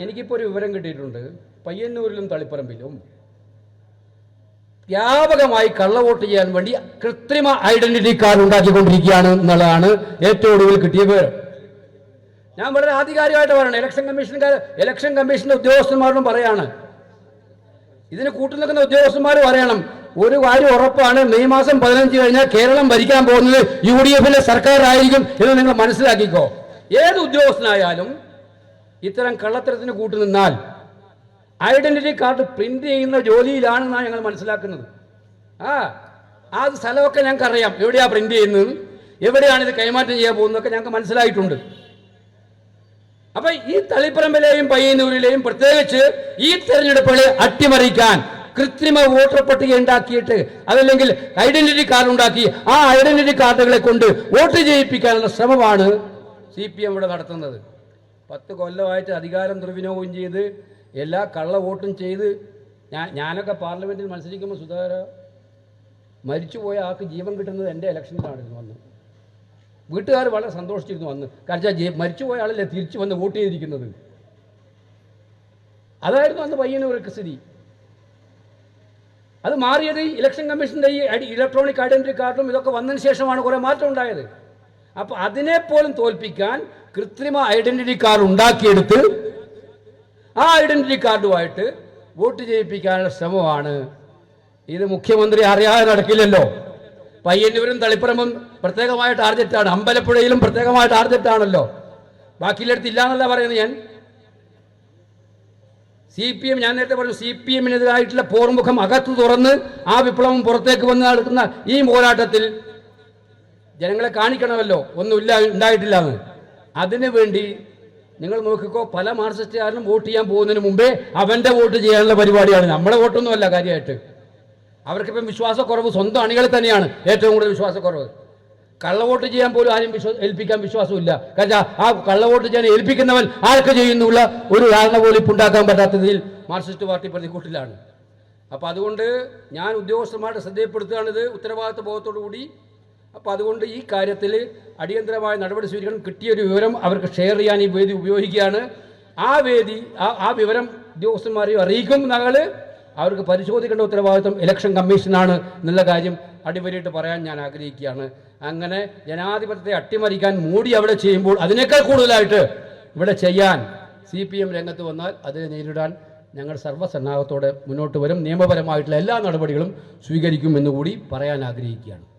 എനിക്കിപ്പോൾ ഒരു വിവരം കിട്ടിയിട്ടുണ്ട്. പയ്യന്നൂരിലും തളിപ്പറമ്പിലും വ്യാപകമായി കള്ളവോട്ട് ചെയ്യാൻ വേണ്ടി കൃത്രിമ ഐഡന്റിറ്റി കാർഡ് ഉണ്ടാക്കിക്കൊണ്ടിരിക്കുകയാണ് എന്നുള്ളതാണ് ഏറ്റവും ഒടുവിൽ കിട്ടിയ വിവരം. ഞാൻ വളരെ ആധികാരികമായിട്ട് പറയണം. ഇലക്ഷൻ കമ്മീഷന്റെ ഉദ്യോഗസ്ഥന്മാരോടും പറയാണ്, ഇതിന് കൂട്ടുനിൽക്കുന്ന ഉദ്യോഗസ്ഥന്മാർ പറയണം, ഒരു കാര്യം ഉറപ്പാണ്, മെയ് മാസം 15 കഴിഞ്ഞാൽ കേരളം ഭരിക്കാൻ പോകുന്നത് UDF-ന്റെ സർക്കാരായിരിക്കും എന്ന് നിങ്ങൾ മനസ്സിലാക്കിക്കോ. ഏത് ഉദ്യോഗസ്ഥനായാലും ഇത്തരം കള്ളത്തരത്തിന് കൂട്ടുനിന്നാൽ ഐഡന്റിറ്റി കാർഡ് പ്രിന്റ് ചെയ്യുന്ന ജോലിയിലാണെന്നാണ് ഞങ്ങൾ മനസ്സിലാക്കുന്നത്. ആ സ്ഥലമൊക്കെ ഞങ്ങൾക്ക് അറിയാം, എവിടെയാണ് പ്രിന്റ് ചെയ്യുന്നത്, എവിടെയാണ് ഇത് കൈമാറ്റം ചെയ്യാൻ പോകുന്നതൊക്കെ ഞങ്ങൾക്ക് മനസ്സിലായിട്ടുണ്ട്. അപ്പൊ ഈ തളിപ്പറമ്പിലെയും പയ്യന്നൂരിലെയും പ്രത്യേകിച്ച് ഈ തെരഞ്ഞെടുപ്പുകളെ അട്ടിമറിക്കാൻ കൃത്രിമ വോട്ടർ പട്ടിക ഉണ്ടാക്കിയിട്ട് അതല്ലെങ്കിൽ ഐഡന്റിറ്റി കാർഡ് ഉണ്ടാക്കി ആ ഐഡന്റിറ്റി കാർഡുകളെ കൊണ്ട് വോട്ട് ചെയ്യിപ്പിക്കാനുള്ള ശ്രമമാണ് CPM ഇവിടെ നടത്തുന്നത്. 10 കൊല്ലമായിട്ട് അധികാരം ദുർവിനിയോഗം ചെയ്ത് എല്ലാ കള്ള വോട്ടും ചെയ്ത് ഞാനൊക്കെ പാർലമെന്റിൽ മത്സരിക്കുമ്പോൾ സുധാകര മരിച്ചുപോയ ആൾക്ക് ജീവൻ കിട്ടുന്നത് എൻ്റെ ഇലക്ഷനിലാണിരുന്നു. വന്ന് വീട്ടുകാർ വളരെ സന്തോഷിച്ചിരുന്നു. വന്ന് കാരണം മരിച്ചുപോയ ആളല്ലേ തിരിച്ചു വന്ന് വോട്ട് ചെയ്തിരിക്കുന്നത്. അതായിരുന്നു അന്ന് പയ്യന്നൂരൊക്കെ സ്ഥിതി. അത് മാറിയത് ഇലക്ഷൻ കമ്മീഷൻ്റെ ഈ ഇലക്ട്രോണിക് ഐഡന്റിറ്റി കാർഡും ഇതൊക്കെ വന്നതിന് ശേഷമാണ് കുറേ മാറ്റം ഉണ്ടായത്. അപ്പോൾ അതിനെപ്പോലും തോൽപ്പിക്കാൻ കൃത്രിമ ഐഡന്റിറ്റി കാർഡ് ഉണ്ടാക്കിയെടുത്ത് ആ ഐഡന്റിറ്റി കാർഡുമായിട്ട് വോട്ട് ചെയ്യിപ്പിക്കാനുള്ള ശ്രമമാണ്. ഇത് മുഖ്യമന്ത്രി അറിയാതെ നടക്കില്ലല്ലോ. പയ്യന്നൂരും തളിപ്പറമ്പും പ്രത്യേകമായ ടാർഗറ്റാണ്, അമ്പലപ്പുഴയിലും പ്രത്യേകമായ ടാർഗറ്റാണല്ലോ. ബാക്കിയിലെടുത്ത് ഇല്ല എന്നല്ല പറയുന്നത് ഞാൻ. CPM ഞാൻ നേരത്തെ പറഞ്ഞു, CPM-നെതിരായിട്ടുള്ള പോർമുഖം അകത്ത് തുറന്ന് ആ വിപ്ലവം പുറത്തേക്ക് വന്ന് നടക്കുന്ന ഈ പോരാട്ടത്തിൽ ജനങ്ങളെ കാണിക്കണമല്ലോ ഒന്നുമില്ല, ഉണ്ടായിട്ടില്ല എന്ന്. അതിനു വേണ്ടി നിങ്ങൾ നോക്കിക്കോ, പല മാർക്സിസ്റ്റുകാരനും വോട്ട് ചെയ്യാൻ പോകുന്നതിന് മുമ്പേ അവൻ്റെ വോട്ട് ചെയ്യാനുള്ള പരിപാടിയാണ്. നമ്മുടെ വോട്ടൊന്നുമല്ല കാര്യമായിട്ട്. അവർക്കിപ്പം വിശ്വാസക്കുറവ് സ്വന്തം അണികളിൽ തന്നെയാണ് ഏറ്റവും കൂടുതൽ വിശ്വാസക്കുറവ്. കള്ളവോട്ട് ചെയ്യാൻ പോലും ആരും ഏൽപ്പിക്കാൻ വിശ്വാസമില്ല. കാരണം ആ കള്ളവോട്ട് ചെയ്യാൻ ഏൽപ്പിക്കുന്നവൻ ആർക്ക് ചെയ്യുന്നുള്ള ഒരു ധാരണ പോലും ഇപ്പം ഉണ്ടാക്കാൻ പറ്റാത്തതിൽ മാർക്സിസ്റ്റ് പാർട്ടി പ്രതികൂട്ടിലാണ്. അപ്പോൾ അതുകൊണ്ട് ഞാൻ ഉദ്യോഗസ്ഥന്മാരുടെ ശ്രദ്ധയപ്പെടുത്തുകയാണിത് ഉത്തരവാദിത്വ ബോധത്തോടു കൂടി. അപ്പോൾ അതുകൊണ്ട് ഈ കാര്യത്തിൽ അടിയന്തരമായ നടപടി സ്വീകരിക്കണം. കിട്ടിയൊരു വിവരം അവർക്ക് ഷെയർ ചെയ്യാൻ ഈ വേദി ഉപയോഗിക്കുകയാണ്. ആ വേദി ആ വിവരം ഉദ്യോഗസ്ഥന്മാരെയും അറിയിക്കും. ഞങ്ങൾ അവർക്ക് പരിശോധിക്കേണ്ട ഉത്തരവാദിത്വം ഇലക്ഷൻ കമ്മീഷനാണ് എന്നുള്ള കാര്യം അടിവരയിട്ട് പറയാൻ ഞാൻ ആഗ്രഹിക്കുകയാണ്. അങ്ങനെ ജനാധിപത്യത്തെ അട്ടിമറിക്കാൻ മോഡി അവിടെ ചെയ്യുമ്പോൾ അതിനേക്കാൾ കൂടുതലായിട്ട് ഇവിടെ ചെയ്യാൻ CPM രംഗത്ത് വന്നാൽ അതിനെ നേരിടാൻ ഞങ്ങൾ സർവ്വസന്നാഹത്തോടെ മുന്നോട്ട് വരും. നിയമപരമായിട്ടുള്ള എല്ലാ നടപടികളും സ്വീകരിക്കുമെന്ന് കൂടി പറയാൻ ആഗ്രഹിക്കുകയാണ്.